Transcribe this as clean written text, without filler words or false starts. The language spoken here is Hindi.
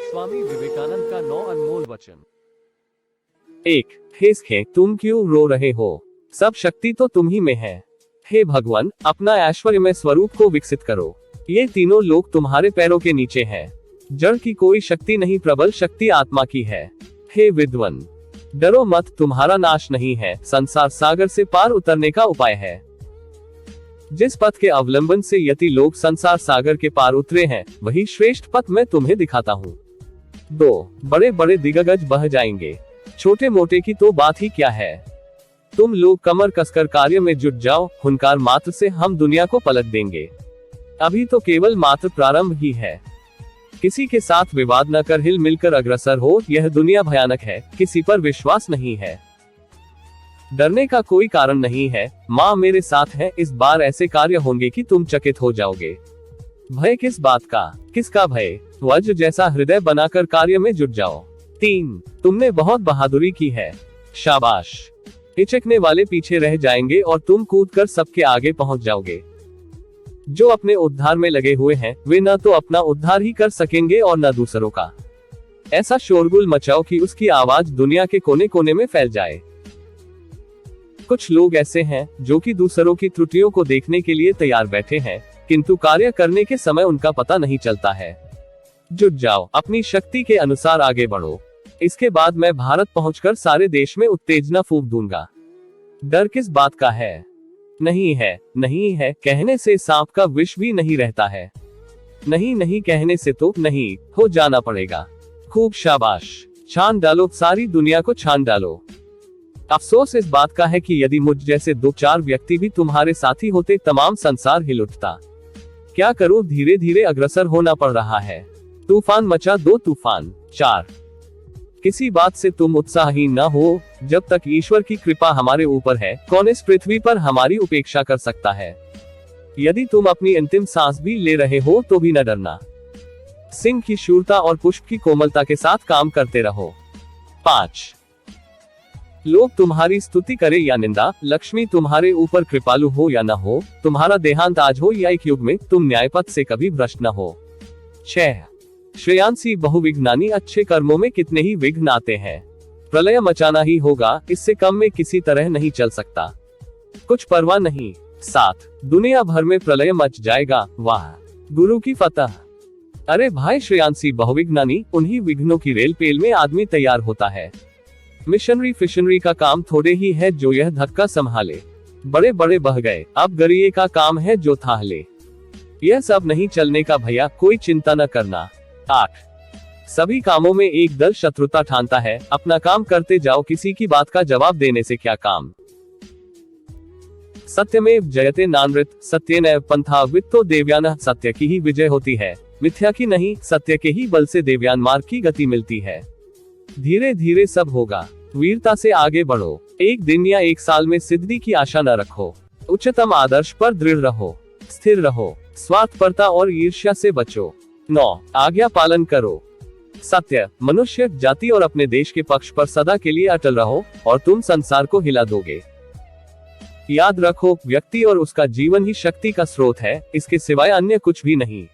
स्वामी विवेकानंद का 9 अनमोल वचन। 1. हे तुम क्यों रो रहे हो? सब शक्ति तो तुम ही में है। हे भगवान, अपना ऐश्वर्यमय स्वरूप को विकसित करो। ये तीनों लोक तुम्हारे पैरों के नीचे है। जड़ की कोई शक्ति नहीं, प्रबल शक्ति आत्मा की है। हे विद्वान, डरो मत, तुम्हारा नाश नहीं है, संसार सागर से पार उतरने का उपाय है। जिस पथ के अवलंबन से यति लोग संसार सागर के पार उतरे हैं, वही श्रेष्ठ पथ मैं तुम्हें दिखाता हूँ। 2. बड़े बड़े दिग्गज बह जाएंगे, छोटे मोटे की तो बात ही क्या है। तुम लोग कमर कसकर कार्य में जुट जाओ, हुनकार मात्र से हम दुनिया को पलट देंगे। अभी तो केवल मात्र प्रारंभ ही है। किसी के साथ विवाद न कर हिल मिलकर अग्रसर हो, यह दुनिया भयानक है, किसी पर विश्वास नहीं है। डरने का कोई कारण नहीं है, माँ मेरे साथ है, इस बार ऐसे कार्य होंगे कि तुम चकित हो जाओगे। भय किस बात का, किसका भय? वज्र जैसा हृदय बनाकर कार्य में जुट जाओ। 3. तुमने बहुत बहादुरी की है, शाबाश। हिचकने वाले पीछे रह जाएंगे और तुम कूदकर सबके आगे पहुंच जाओगे। जो अपने उद्धार में लगे हुए हैं, वे न तो अपना उद्धार ही कर सकेंगे और न दूसरों का। ऐसा शोरगुल मचाओ कि उसकी आवाज दुनिया के कोने कोने में फैल जाए। कुछ लोग ऐसे हैं जो कि दूसरों की त्रुटियों को देखने के लिए तैयार बैठे हैं, किंतु कार्य करने के समय उनका पता नहीं चलता है। जुट जाओ, अपनी शक्ति के अनुसार आगे बढ़ो। इसके बाद मैं भारत पहुंचकर सारे देश में उत्तेजना फूंक दूंगा। डर किस बात का है? नहीं है, नहीं है कहने से सांप का विष भी नहीं रहता है। नहीं नहीं कहने से तो नहीं हो जाना पड़ेगा। खूब शाबाश, छान डालो, सारी दुनिया को छान डालो। अफसोस इस बात का है कि यदि मुझ जैसे 2-4 व्यक्ति भी तुम्हारे साथी होते, तमाम संसार हिल उठता। क्या करूं, धीरे धीरे अग्रसर होना पड़ रहा है। तूफान मचा दो तूफान। 4. किसी बात से तुम उत्साहहीन न हो, जब तक ईश्वर की कृपा हमारे ऊपर है, कौन इस पृथ्वी पर हमारी उपेक्षा कर सकता है। यदि तुम अपनी अंतिम सांस भी ले रहे हो तो भी न डरना। सिंह की शूरता और पुष्प की कोमलता के साथ काम करते रहो। 5. लोग तुम्हारी स्तुति करे या निंदा, लक्ष्मी तुम्हारे ऊपर कृपालु हो या न हो, तुम्हारा देहांत आज हो या एक युग में, तुम न्यायपथ से कभी भ्रष्ट न हो। 6. श्रेयांसी बहुविघ्नानी, अच्छे कर्मों में कितने ही विघ्न आते हैं। प्रलय मचाना ही होगा, इससे कम में किसी तरह नहीं चल सकता। कुछ परवाह नहीं। 7. दुनिया भर में प्रलय मच जाएगा, वाह गुरु की फतह। अरे भाई श्रेयांसी बहुविघ्नानी, उन्हीं विघ्नों की रेल पेल में आदमी तैयार होता है। मिशनरी फिशनरी का काम थोड़े ही है जो यह धक्का संभाले। बड़े बड़े बह गए, अब गरिए का काम है जो थाह ले। यह सब नहीं चलने का भैया, कोई चिंता न करना। 8. सभी कामों में एक दल शत्रुता ठानता है, अपना काम करते जाओ, किसी की बात का जवाब देने से क्या काम। सत्यमेव जयते नानृत, सत्येनैव पंथा वित्तो देवयानः, सत्य की ही विजय होती है, मिथ्या की नहीं। सत्य के ही बल से देवयान मार्ग की गति मिलती है। धीरे धीरे सब होगा, वीरता से आगे बढ़ो। एक दिन या एक साल में सिद्धि की आशा न रखो। उच्चतम आदर्श पर दृढ़ रहो, स्थिर रहो, स्वार्थपरता और ईर्ष्या से बचो। 9. आज्ञा पालन करो। सत्य, मनुष्य जाति और अपने देश के पक्ष पर सदा के लिए अटल रहो और तुम संसार को हिला दोगे। याद रखो, व्यक्ति और उसका जीवन ही शक्ति का स्रोत है, इसके सिवाय अन्य कुछ भी नहीं।